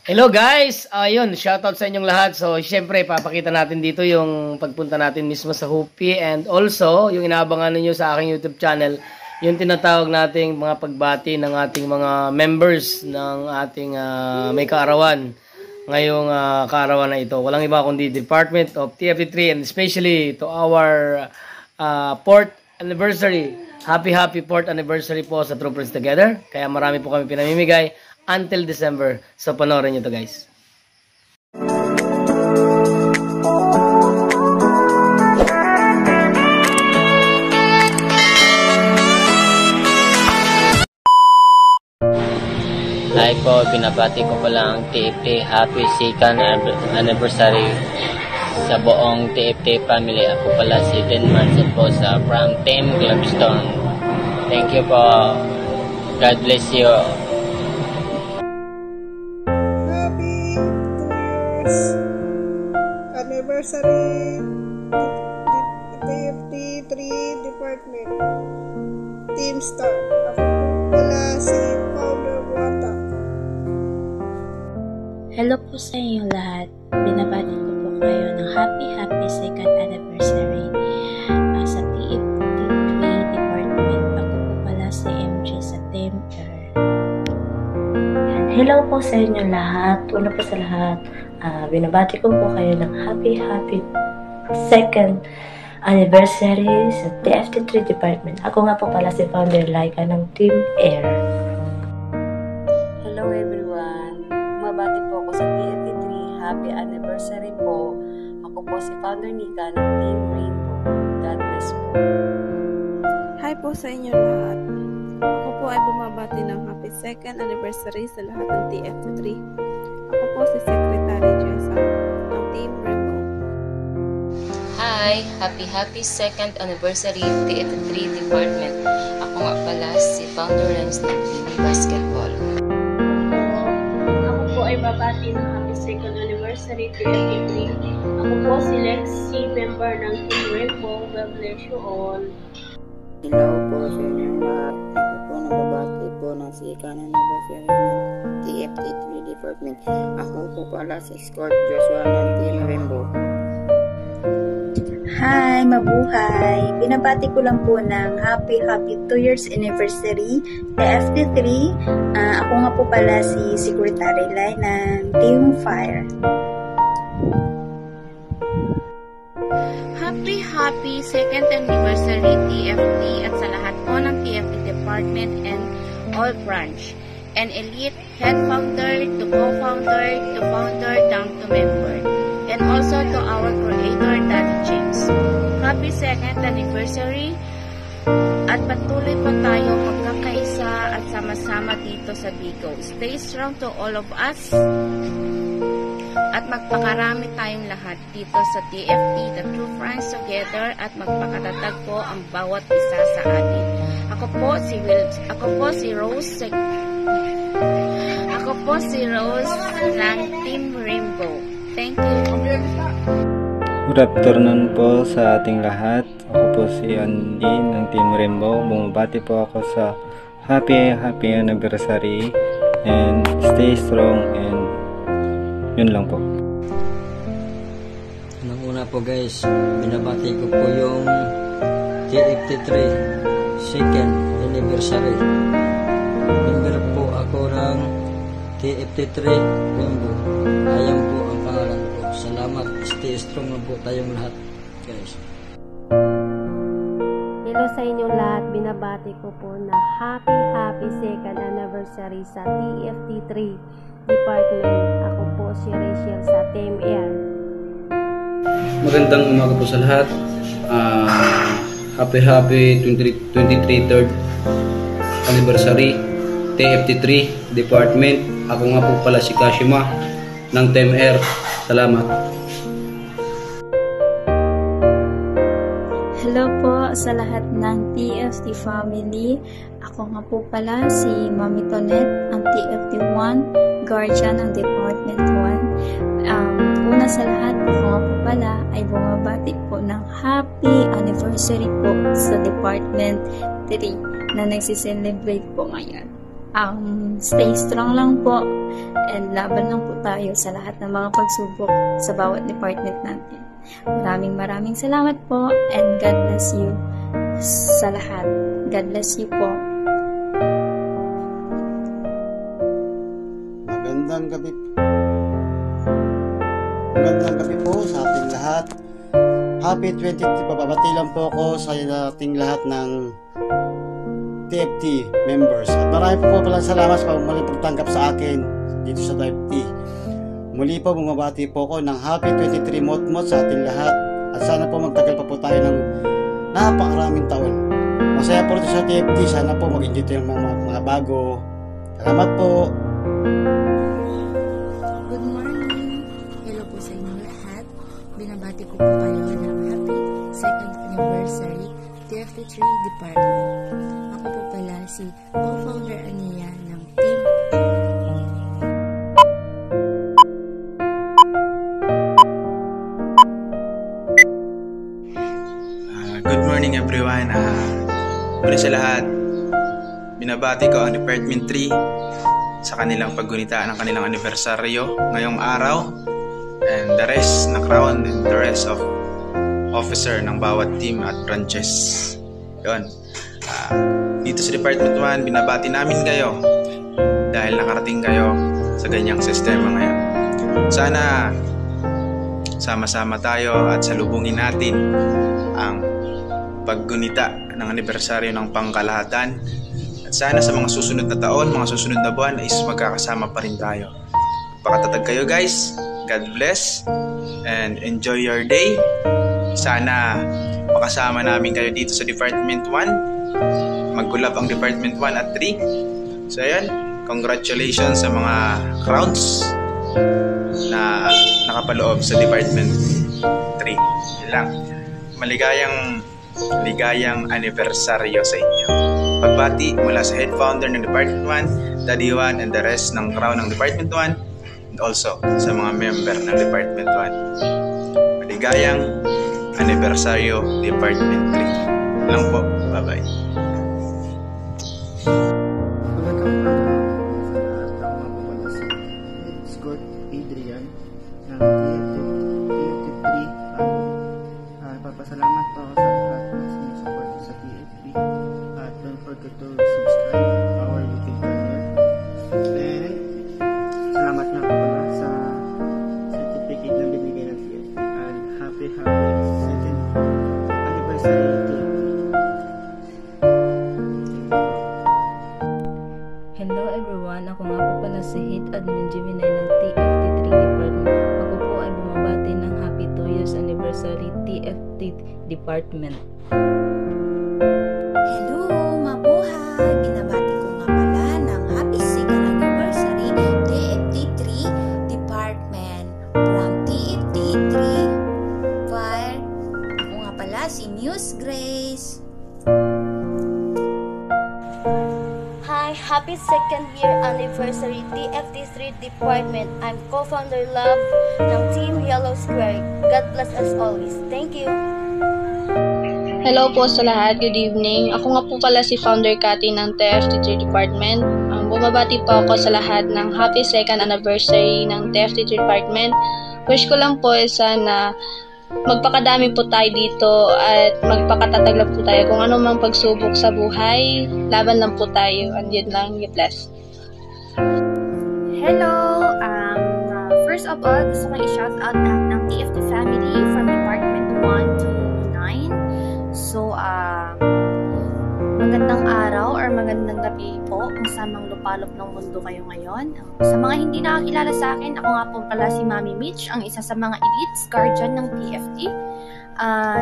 Hello guys! Ayun, shoutout sa inyong lahat. So, syempre, papakita natin dito yung pagpunta natin mismo sa Hoopie and also, yung inaabangan ninyo sa aking YouTube channel, yung tinatawag nating mga pagbati ng ating mga members ng ating may kaarawan ngayong kaarawan na ito. Walang iba kundi Department of TFT3 and especially to our port anniversary. Happy 4th anniversary po sa Troopers Together. Kaya marami po kami pinamimigay until December. So, panoorin nyo to guys. Hi po, pinabati ko pala ang TFT Happy 2nd Anniversary sa buong TFT family. Ako pala si Den Manson po from Team Glamstone. Thank you po. God bless you. Anniversary TFT3 Department Team Star. Ako pala si Founder Wanda. Hello po sa inyong lahat. Binabati ko po kayo ng happy 2nd anniversary sa TFT3 Department. Ako po pala si MJ sa Team Air. Hello po sa inyong lahat. Una po sa lahat, binabati ko po kayo ng happy 2nd anniversary sa TFT3 Department. Ako nga po pala si Founder Laika ng Team Air. Hello everyone! Mabati po ako sa TFT3. Happy anniversary po. Ako po si Founder Nika ng Team Rainbow. God bless po. Hi po sa inyo lahat. Ako po ay bumabati ng happy 2nd anniversary sa lahat ng TFT3. Ako po si Secretary Jessa ng Team Rainbow. Hi! Happy 2nd anniversary TFT3 Department. Ako nga pala si Founder Rams ng Team Basketball. Ako po ay babati ng happy 2nd anniversary TFT3. Ako po si Lexi, member ng Team Rainbow. God bless you all. Hello po sa inyo lahat. Ako po nagbabati po ng 2nd anniversary ng TFT3 Department. Ako po pala si Scott Joshua ng Team Rainbow. Hi! Mabuhay! Binabati ko lang po ng happy 2 years anniversary TFT3. Ako nga po pala si Secretary Lai ng Team Fire. Happy 2nd anniversary TFT at sa lahat po ng TFT Department and all branch. And elite head founder to co-founder to founder down to member. And also to our creator Daddy James. Happy 2nd anniversary at patuloy po tayo magkakaisa at sama-sama dito sa Bigo. Stay strong to all of us at magpakarami tayong lahat dito sa TFT, the True Friends Together, at magpakatatag po ang bawat isa sa atin. Ako po si Rose ng Team Rainbow. Thank you. Good afternoon po sa ating lahat. Ako po si Andy ng Team Rainbow. Bumabati po ako sa happy anniversary and stay strong and yun lang po. Unang-una po guys, binabati ko po yung TFT3 2nd anniversary. Member po ako ng TFT3 Rainbow. Ayan po ang pangalan ko. Salamat. Stay strong na po tayong lahat guys. Hello sa inyong lahat. Binabati ko po na happy 2nd anniversary sa TFT3 Department. Ako po si Rachel sa Team Air. Magandang umaga po sa lahat. Happy 23rd anniversary TFT3 Department. Ako nga po pala si Kashima ng Team Air. Salamat. Hello po sa lahat ng TFT family. Ako nga po pala si Mami Tonet, ang TFT1 Guardian ng Department 1. Una sa lahat, ako nga po pala ay bumabati po ng happy anniversary po sa Department 3 na nagsiselebrate po ngayon. Stay strong lang po and laban lang po tayo sa lahat ng mga pagsubok sa bawat department natin. Maraming salamat po and God bless you sa lahat. God bless you po. Magandang gabi po sa ating lahat. Happy 23. Babati lang po ako sa ating lahat ng TFT members. At marami po pala salamat sa pagtanggap sa akin dito sa TFT. Muli po bumabati po ako ng Happy 23 Motmot sa ating lahat. At sana po magtagal pa po tayo ng napakaraming taon. Masaya po ito sa TFT. Sana po mag-enjoy tayo ng mga bago. Salamat po. Good morning. Hello po sa inyo lahat. Binabati ko po kayo ng happy 2nd anniversary TFT3 department. Ako po pala si co-founder Ania ng Team. Good morning everyone. Muli sa lahat, binabati ko ang Department 3 sa kanilang paggunita ng kanilang anibersaryo ngayong araw, and the rest na crown and the rest of officer ng bawat team at branches. Yun. Dito sa Department 1, binabati namin kayo dahil nakarating kayo sa ganyang sistema ngayon. Sana sama-sama tayo at salubungin natin ang paggunita ng anibersaryo ng pangkalahatan. At sana sa mga susunod na taon, mga susunod na buwan is magkakasama pa rin tayo. Pakatatag kayo guys. God bless and enjoy your day. Sana makasama namin kayo dito sa Department 1. Mag-collab ang Department 1 at 3. So ayan, congratulations sa mga crowns na nakapaloob sa Department 3. Yun lang. Maligayang anibersaryo sa inyo. Pagbati mula sa head founder ng Department 1, Daddy 1, and the rest ng crown ng Department 1, and also sa mga member ng Department 1. Maligayang anibersaryo Department 3. Lang po. Bye-bye. Scott Adrian ng TFT3. Papasalamat po ako sa lahat ng sinusupport sa TFT. At don't forget to subscribe our YouTube channel. Then, salamat nga po pala sa certificate na binigay ng TFT. And happy 2nd anniversary TFT. Hello everyone, ako nga po pala si Hit Admin Gemini ng TFT3 Department. Ako po ay bumabati ng happy 2 years anniversary TFT Department. Hello, mabuhay! Binabati ko nga pala ng happy 2nd anniversary TFT3 Department from TFT3 Fire. Ako nga pala si Muse Grace. Happy 2nd year anniversary TFT3 Department. I'm co-founder Love ng Team Yellow Square. God bless us always. Thank you. Hello po sa lahat. Good evening. Ako nga po pala si Founder Cathy ng TFT3 Department. Bumabati po ako sa lahat ng happy 2nd anniversary ng TFT3 Department. Wish ko lang po sana magpakadami po tayo dito at magpakatatag lang po tayo. Kung ano mang pagsubok sa buhay, laban lang po tayo. And yun lang, you bless. Hello! First of all, gusto kong i-shout out lahat ng TFT family from Department 1 to 9. So, magandang araw or magandang gabi po kung saan mang lupalop ng mundo kayo ngayon. Sa mga hindi nakakilala sa akin, ako nga po pala si Mami Mitch, ang isa sa mga elites guardian ng TFT.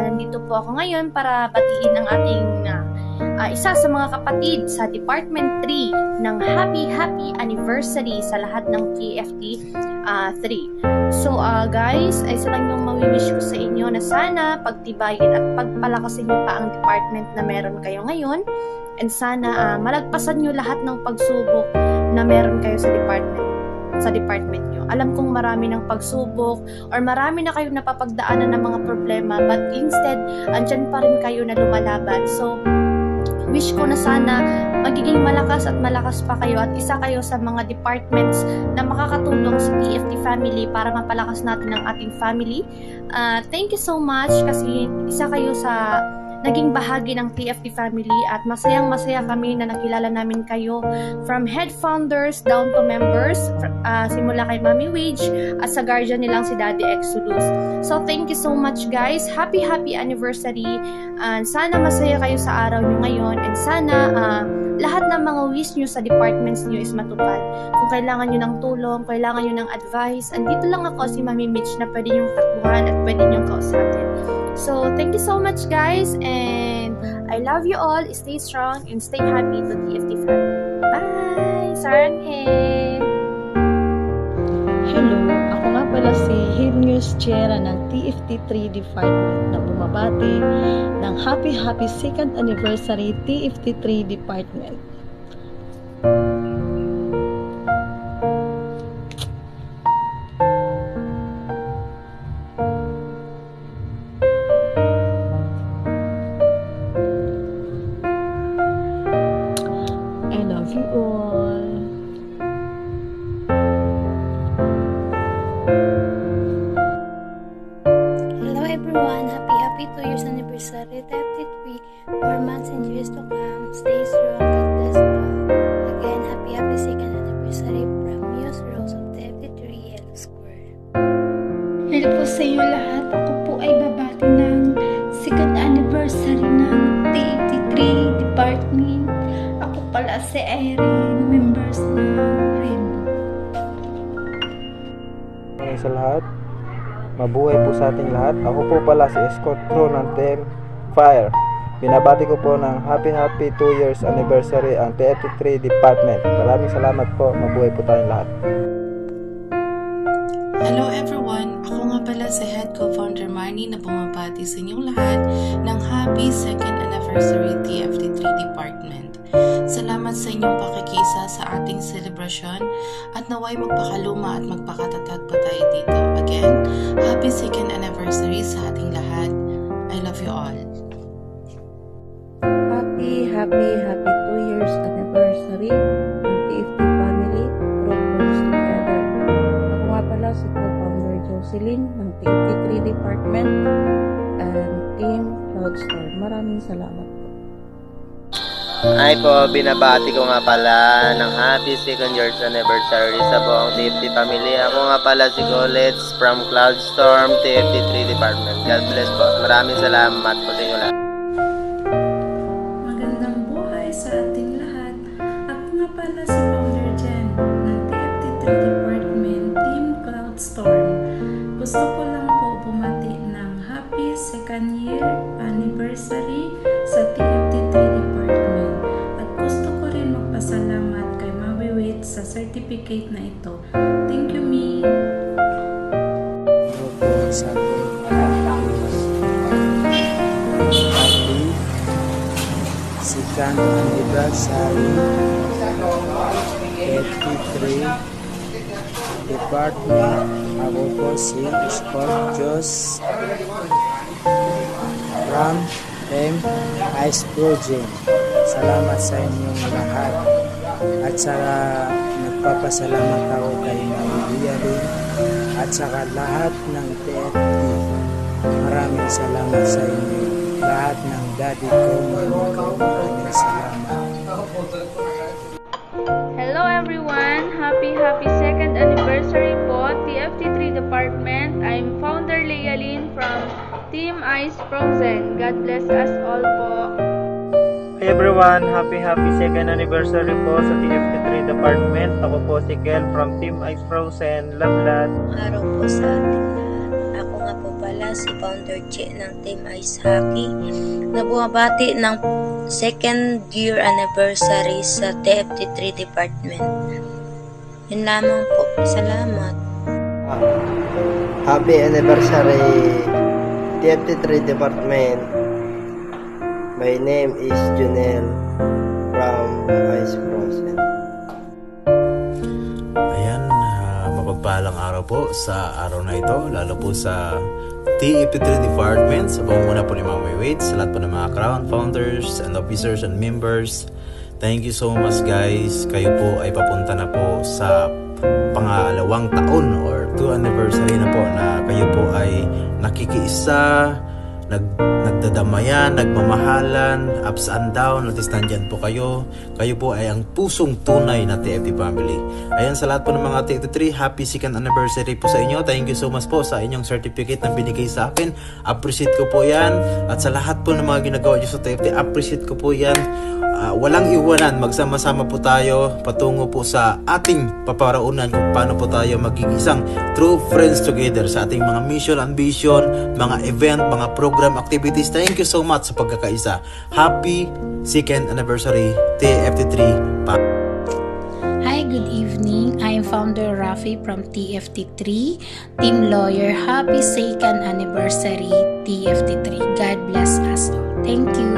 Nandito po ako ngayon para batiin ang ating isa sa mga kapatid sa Department 3 ng happy anniversary sa lahat ng TFT 3. So guys, ay isa lang yung mawiwish ko sa inyo na sana pagtibayin at pagpalakasin nyo pa ang department na meron kayo ngayon, and sana malagpasan nyo lahat ng pagsubok na meron kayo sa department nyo. Alam kong marami ng pagsubok or marami na kayong napapagdaanan ng mga problema, but instead andyan pa rin kayo na lumalaban. So wish ko na sana magiging malakas at malakas pa kayo at isa kayo sa mga departments na makakatulong sa TFT family para mapalakas natin ang ating family. Thank you so much kasi isa kayo sa naging bahagi ng TFT family at masayang-masaya kami na nakilala namin kayo from head founders down to members, simula kay Mami Wage at sa guardian nilang si Daddy Exodus. So thank you so much guys. Happy anniversary. And sana masaya kayo sa araw nyo ngayon and sana lahat ng mga wish nyo sa departments nyo is matupad. Kung kailangan nyo ng tulong, kailangan nyo ng advice, andito lang ako si Mami Mitch na pwede nyong takbuhan at pwede nyong kausapin. So, thank you so much guys and I love you all. Stay strong and stay happy to TFT family. Bye! Saranghe! Hello, ako nga pala si Head News Chera ng TFT3 Department na bumabati ng happy 2nd anniversary TFT3 Department. Happy 2 years anniversary, TFT3, more months and years to come. Stay strong, God bless all. Again, happy 2nd anniversary from Muse Rose of TFT3 Yellow Square. Hello po sa inyo lahat. Ako po ay babati ng 2nd anniversary ng TFT3 Department. Ako pala si Irene, members ng Rainbow. Sa lahat, mabuhay po sa ating lahat. Ako po pala si Escort Crew ng Team Fire. Binabati ko po ng happy 2 years anniversary ang TFT3 Department. Maraming salamat po. Mabuhay po tayong lahat. Hello everyone! Ako nga pala si Head Co-Founder Marnie na bumabati sa inyong lahat ng happy 2nd anniversary TFT3 Department. Salamat sa inyong pakikisa sa ating selebrasyon at naway magpakaluma at magpakatatag pa tayo dito. Again, happy 2nd anniversary sa ating lahat. I love you all. Happy 2 years anniversary ng TFT family. Progress together. Ako nga pala si co-founder Jocelyn ng TFT3 Department and Team Cloudstar. Maraming salamat po. Ay po, binabati ko nga pala ng happy 2nd years anniversary sa buong TFT family. Ako nga pala si Golets from Cloudstorm TFT3 Department. God bless po. Maraming salamat po sa inyo lahat. Magandang buhay sa ating lahat. Ako nga pala si Founder Jen ng TFT3 Department Team Cloudstorm. Gusto ko lang po bumati ng happy 2nd year anniversary sa TFT3 Department. At gusto ko rin magpasalamat kay Mami Wait sa certificate na ito. Thank you, Mi! Hello po sa ating happy 2nd anniversary TFT3 Department. Ako po si Scorpius from Team Ice Project. Salamat sa inyong lahat. At saka nagpapasalamat ako kay Nawilia din at saka lahat ng TFT. Maraming salamat sa inyo. Lahat ng daddy ko, mami ko, maraming salamat. Hello everyone! Happy 2nd anniversary po, TFT3 Department. I'm Founder Lealyn from Team Ice Frozen. God bless us all po. Hey everyone! Happy 2nd anniversary po sa TFT3 Department. Ako po si Kel from Team Ice Frozen. Love lot! Araw po sa ating lahat. Ako nga po pala si Founder Che ng Team Ice Hockey na bumabati ng 2nd year anniversary sa TFT3 Department. Yun lamang po. Salamat. Happy anniversary TFT3 Department. My name is Junel from Ice Frozen. Ayan, mapagpalang araw po sa araw na ito, lalo po sa TFT3 Department, sa pamumuna po ni Mami Wait, sa lahat po ng mga crown founders and officers and members, Thank you so much guys. Kayo po ay papunta na po sa pangalawang taon or 2 anniversary na po na kayo po ay nakikiisa, nagdadamayan, nagmamahalan, ups and down, at least nandyan po kayo. Kayo po ay ang pusong tunay na TFT family. Ayan, sa lahat po ng mga TFT3, happy 2nd anniversary po sa inyo. Thank you so much po sa inyong certificate na binigay sa akin. Appreciate ko po yan. At sa lahat po ng mga ginagawa nyo sa TFT, appreciate ko po yan. Walang iwanan, magsama-sama po tayo patungo po sa ating paparaunan kung paano po tayo magiging isang true friends together sa ating mga mission and vision, mga event, mga program, activities. Thank you so much sa pagkakaisa. Happy 2nd anniversary TFT3. Hi, good evening. I am Founder Rafi from TFT3, Team Lawyer. Happy 2nd anniversary TFT3. God bless us all. Thank you.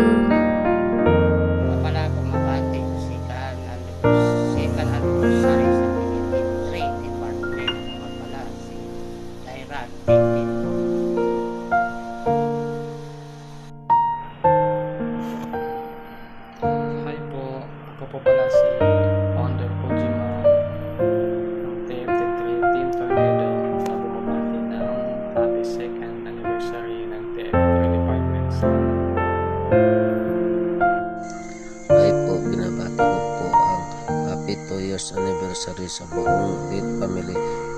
Anniversary sa buong Lead family.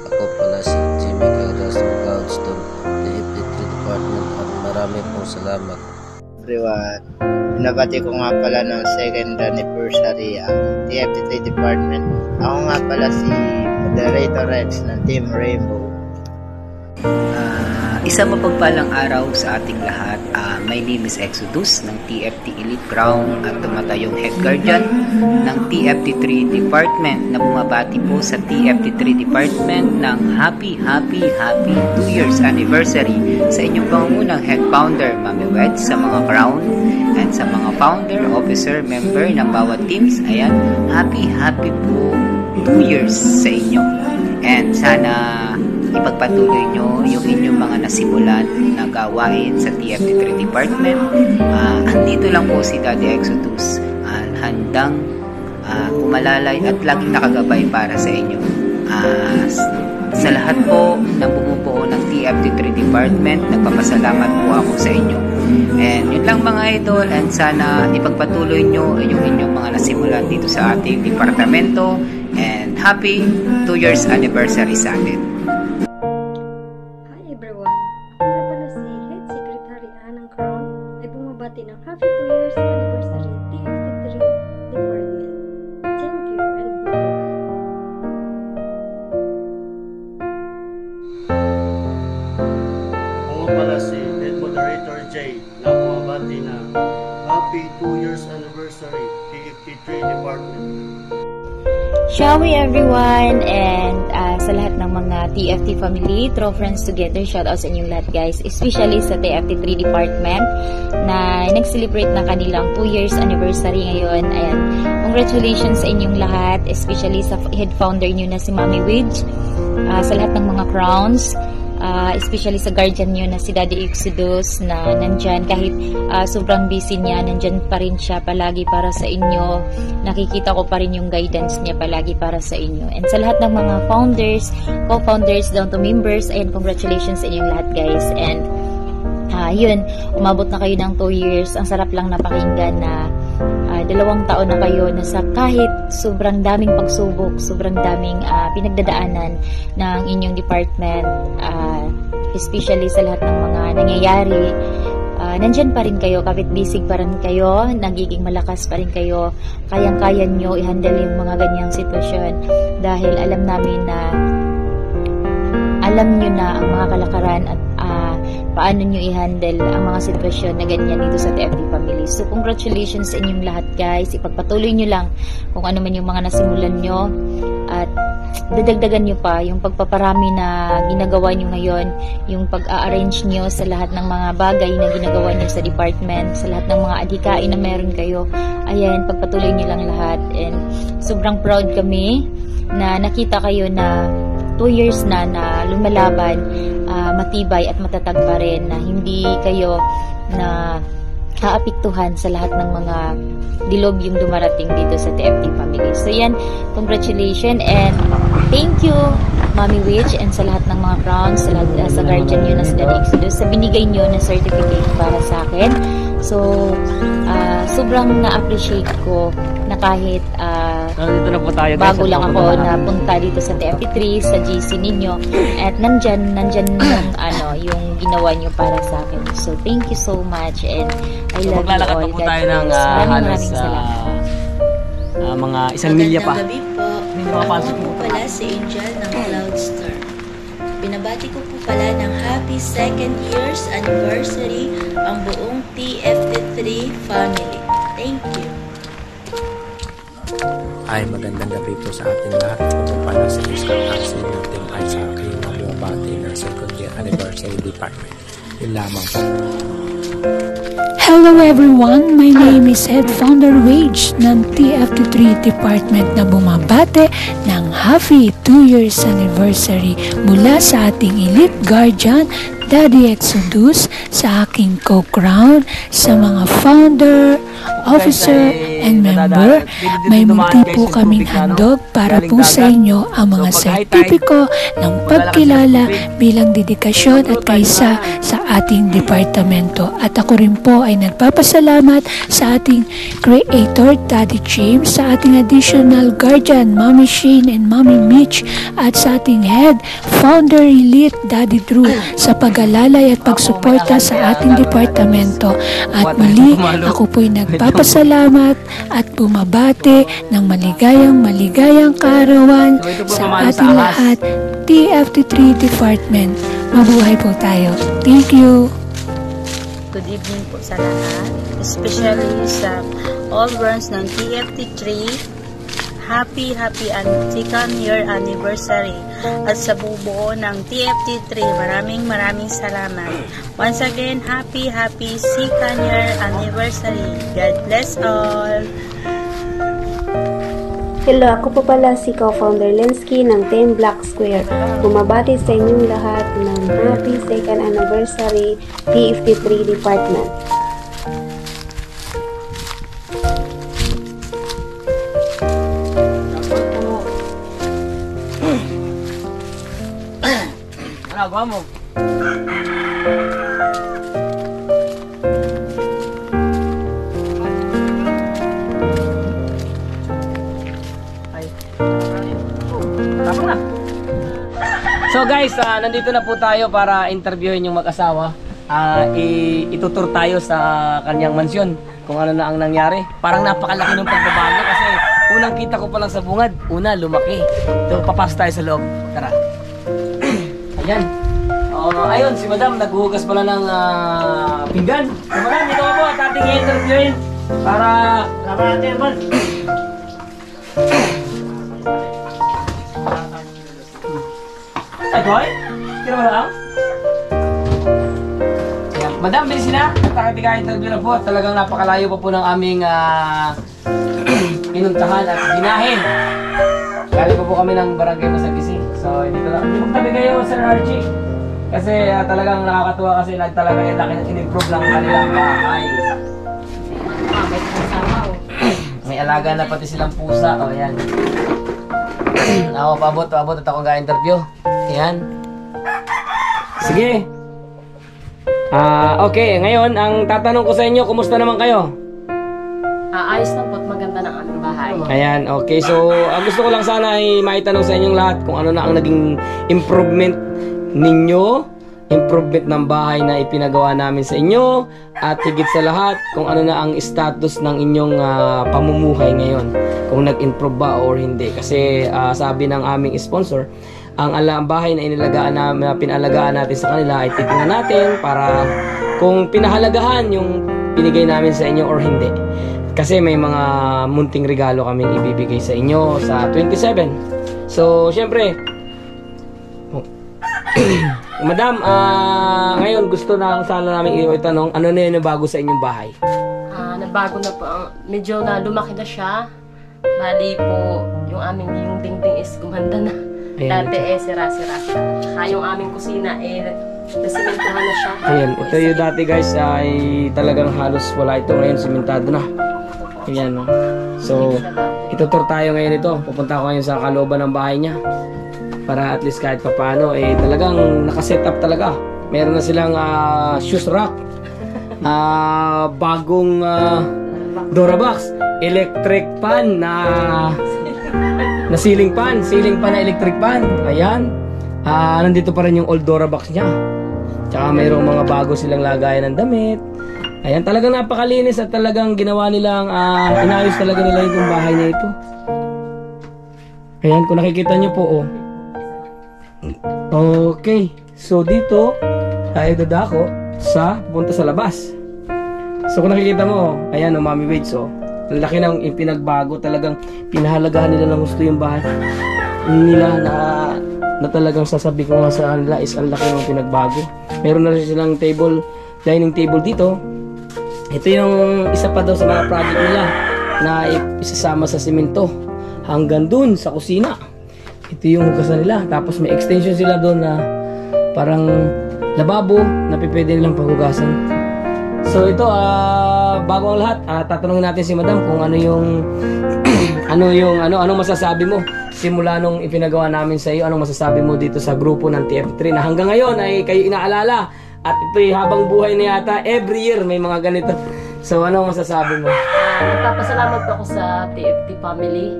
Ako pala si Jimmy Kairas ng Cloudstone TFT3 Department at marami pong salamat. Everyone, binabati ko nga pala ng 2nd anniversary ang TFT3 Department. Ako nga pala si Moderator Rex ng Team Rainbow. Isang mapagpalang araw sa ating lahat. My name is Exodus ng TFT Elite Crown at tumatayong Head Guardian ng TFT3 Department na bumabati po sa TFT3 Department ng happy 2 years anniversary sa inyong pangungunang Head Founder Mami Wed, sa mga Crown and sa mga Founder, Officer, Member ng bawat teams. Ayan, happy po 2 years sa inyo, and sana ipagpatuloy nyo yung inyong mga nasimulan na gawain sa TFT3 Department. Andito lang po si Daddy Exodus, handang umalalay at laging nakagabay para sa inyo. Sa lahat po ng bumubuo ng TFT3 Department, nagpapasalamat po ako sa inyo. And yun lang mga idol, and sana ipagpatuloy nyo yung inyong mga nasimulan dito sa ating departamento, and happy 2 years anniversary sa atin. ng happy 2 years anniversary TFT3 Department. Thank you and bye-bye. Ako pala si Head Moderator Jay na bumabati na happy 2 years anniversary TFT3 Department. Shall we everyone, and sa lahat ng mga TFT family, throw friends together, shout out sa inyong lahat guys, especially sa TFT3 department na nag-celebrate ng kanilang 2 years anniversary ngayon. Ayan, congratulations sa inyong lahat, especially sa head founder nyo na si Mami Widge, sa lahat ng mga crowns, especially sa guardian nyo na si Daddy Exodus na nandyan kahit sobrang busy niya, nandyan pa rin siya palagi para sa inyo. Nakikita ko pa rin yung guidance niya palagi para sa inyo. And sa lahat ng mga founders, co-founders, down to members, ayun, congratulations sa inyong lahat guys. And yun, umabot na kayo ng 2 years. Ang sarap lang napakinggan na 2 taon na kayo na sa kahit sobrang daming pagsubok, sobrang daming pinagdadaanan ng inyong department, especially sa lahat ng mga nangyayari, nandyan pa rin kayo, kahit busy pa rin kayo, nagiging malakas pa rin kayo, kayang-kaya nyo i-handle yung mga ganyang sitwasyon dahil alam namin na alam nyo na ang mga kalakaran at paano nyo i-handle ang mga sitwasyon na ganyan dito sa TFT family. So congratulations sa inyong lahat guys, ipagpatuloy nyo lang kung ano man yung mga nasimulan nyo at dadagdagan nyo pa yung pagpaparami na ginagawa nyo ngayon, yung pag-a-arrange nyo sa lahat ng mga bagay na ginagawa nyo sa department, sa lahat ng mga adhikain na meron kayo. Ayan, pagpatuloy nyo lang lahat, and sobrang proud kami na nakita kayo na 2 years na lumalaban, matibay at matatag pa rin, na hindi kayo na haapektuhan sa lahat ng mga dilog yung dumarating dito sa TFT family. So yan, congratulations and thank you Mommy Witch and sa lahat ng mga crowns, sa lahat sa guardian nyo na sa Daddy Exodus, sa binigay nyo na certificate para sa akin. So sobrang na-appreciate ko na kahit dito na po tayo, bago lang ako napunta dito sa TFT3 sa GC ninyo at nandyan yung ginawa nyo para sa akin. So thank you so much and I love you all. Po tayo ng halos mga 1 milya pa. Magandang gabi po. Ako po pala si Angel ng Cloudstorm. Binabati ko po pala ng happy 2nd years anniversary ang buong TFT3 family. Thank you. Ay, magandang gabi po sa ating lahat. Ako pala si Mr. Axel ng Team Ice Hockey na bumabati ng 2nd year anniversary department. Yun lamang po. Hello everyone! My name is Head Founder Wage ng TFT3 Department na bumabate ng happy 2 years anniversary mula sa ating Elite Guardian, Daddy Exodus, sa aking co-crown, sa mga founder, officer, and member. May munti po kaming handog para po sa inyo ang mga sertipiko ng pagkilala bilang dedikasyon at kaisa sa ating departamento. At ako rin po ay nagpapasalamat sa ating creator, Daddy James, sa ating additional guardian, Mommy Shane and Mommy Mitch, at sa ating head, founder elite, Daddy Drew, sa pag-alalay at pagsuporta sa ating departamento. At muli, ako po'y nagpapasalamat at bumabate ng maligayang kaarawan sa ating lahat, TFT3 Department. Mabuhay po tayo. Thank you. Good evening po sa lahat, especially sa all runs ng TFT3. Happy 2nd year anniversary at sa bubuo ng TFT3, maraming salamat. Once again, happy 2nd year anniversary. God bless all. Hello, ako po pala si co-founder Lensky ng Team Black Square. Bumabati sa inyong lahat ng happy 2nd anniversary TFT3 Department. Ano mo? So guys, nandito na po tayo para interviewin yung mag-asawa. Itutur tayo sa kanyang mansyon kung ano na ang nangyari. Parang napakalaki ng pagbabago kasi unang kita ko pa lang sa bungad, lumaki. So papasok tayo sa loob. Tara. Ayan. Ayun, si Madam naghuhugas pala ng pinggan. So Madam, ito po at ating i-interviewin para natin naman. Ay, boy? Kira mo lang? Ayan. Madam, bilisin na. Nagkakatika-interview na po. Talagang napakalayo pa po ng aming pinuntahan at binahin. Galing po kami ng barangay Masagisi. So, dito na. Magtabi kayo, Sir Archie. Kasi talagang nakakatuwa kasi talaga yung laki na in-improve lang kanilang bahay. May alaga na pati silang pusa. O, ayan. Ako, paabot at ako ga-interview. Ayan. Sige. Okay, ngayon, ang tatanong ko sa inyo, kumusta naman kayo? Ayos lang po at maganda ng aming bahay. Ayan, okay. So, gusto ko lang sana ay maitanong sa inyong lahat kung ano na ang naging improvement ninyo, improvement ng bahay na ipinagawa namin sa inyo, at higit sa lahat, kung ano na ang status ng inyong pamumuhay ngayon. Kung nag-improve ba or hindi. Kasi sabi ng aming sponsor, ang bahay na pinalagaan natin sa kanila ay titingnan natin para kung pinahalagahan yung binigay namin sa inyo or hindi. Kasi may mga munting regalo kaming ibibigay sa inyo sa 27. So, syempre, Madam, ngayon gusto na sana namin itanong, ano na yun na bago sa inyong bahay? Nabago na po. Medyo na lumaki na siya. Bali po, yung dingding is gumanda na. Ayan. Dati sira-sira siya. Tsaka yung aming kusina Nasimentahan na siya. Ayan, ito yung dati guys ay talagang halos wala ito. Ngayon simentado na. Ayan, no? So, itutur tayo ngayon ito. Pupunta ako ngayon sa kalooban ng bahay niya. Para at least kahit papaano, talagang nakaset up talaga. Meron na silang shoes rack. Bagong Durabox. Electric pan na ceiling pan na electric pan. Ayan. Nandito pa rin yung old Durabox niya. Tsaka mayroong mga bago silang lagayan ng damit. Ayan, talagang napakalinis at talagang ginawa nilang inayos talaga nila yung bahay na ito. Ayan, kung nakikita nyo po, oh. Okay, so dito tayo dadako sa punta sa labas. So kung nakikita mo, ayan, oh, Mami Waits, oh. Ang laki ng pinagbago, talagang pinahalagahan nila ng gusto yung bahay nila na talagang sasabi ko nga sa kanila is ang laki ng pinagbago. Meron na rin silang dining table dito. Ito yung isa pa daw sa mga project nila na isasama sa simento hanggang dun sa kusina. Ito yung hugasan nila. Tapos may extension sila doon na parang lababo na pwede nilang paghugasan. So ito, bago ang lahat, tatanungin natin si Madam kung ano yung anong masasabi mo simula nung ipinagawa namin sa iyo. Anong masasabi mo dito sa grupo ng TFT3 na hanggang ngayon ay kayo inaalala. At ito'y habang buhay na yata, every year may mga ganito. So, ano masasabi mo? Nagpapasalamat po ako sa TFT family.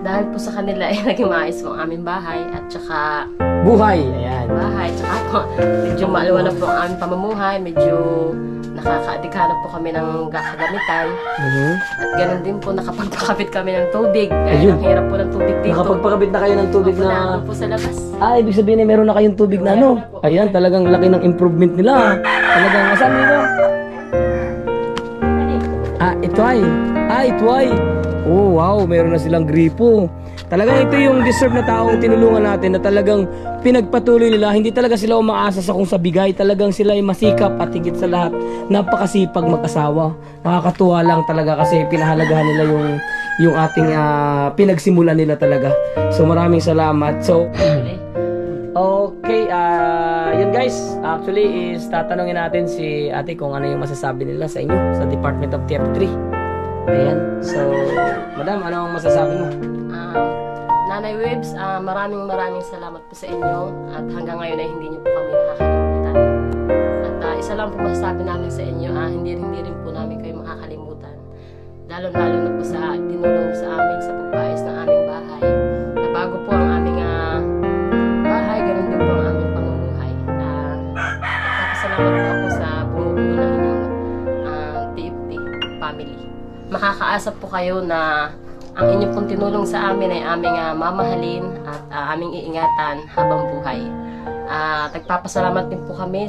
Dahil po sa kanila ay naging maayos po ang aming bahay at saka buhay. Ayan. Bahay. Tsaka po, medyo maaliwanag po ang aming pamumuhay. Medyo nakakaadikhanap po kami ng gagamitan. At ganun din po, nakapagpakabit kami ng tubig. Dahil ang hirap po ng tubig dito. Nakapagpakabit na kayo ng tubig na po sa labas. Ibig sabihin na meron na kayong tubig na ano. Ayan, talagang laki ng improvement nila. Talagang, asan nyo? Ito ay. Oh, wow, meron na silang gripo. Talagang ito yung deserve na taong tinulungan natin na talagang pinagpatuloy nila. Hindi talaga sila umaasa sa kung sa bigay. Talagang sila ay masikap at higit sa lahat napakasipag mag-asawa. Nakakatuwa lang talaga kasi pinahalagahan nila yung ating pinagsimulan nila talaga. So maraming salamat. So okay, yun guys. Actually is tatanungin natin si ate kung ano yung masasabi nila sa inyo sa Department of TF3. Ayan. So, Madam, ano ang masasabi mo? Nanay Webs, maraming salamat po sa inyo at hanggang ngayon ay hindi niyo po kami nakakalimutan. At isa lang po masasabi namin sa inyo, hindi rin po namin kayo makakalimutan. Lalo-lalo na po sa tinulong sa amin sa pagpaayos ng aming bahay. Na bago po ang aming bahay, ganun din po ang aming pamumuhay. Nagpapasalamat po ako sa bumubuo ng inyong TFT family. Makakaasa po kayo na ang inyong pong tinulong sa amin ay aming mamahalin at aming iingatan habang buhay. Nagpapasalamat din po kami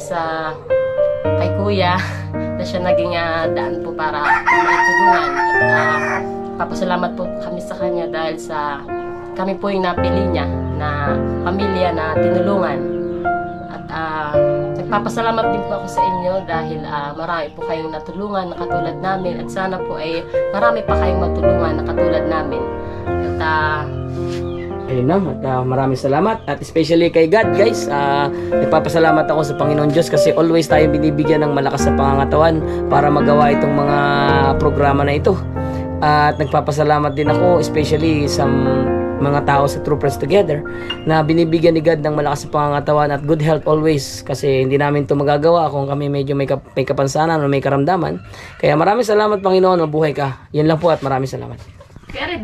kay Kuya na siya naging daan po para maitulungan. At papasalamat po kami sa kanya dahil kami po yung napili niya na pamilya na tinulungan. At nagpapasalamat din po ako sa inyo dahil marami po kayong natulungan na katulad namin at sana po ay marami pa kayong matulungan na katulad namin. At ayun na, at maraming salamat at especially kay God guys. Nagpapasalamat ako sa Panginoon Diyos kasi always tayo binibigyan ng malakas na pangangatawan para magawa itong mga programa na ito. At nagpapasalamat din ako especially sa mga tao sa True Friends Together na binibigyan ni God ng malakas na pangangatawan at good health always kasi hindi namin ito magagawa kung kami medyo may kapansanan o may karamdaman. Kaya maraming salamat Panginoon, mabuhay ka. Yan lang po at maraming salamat. Kaya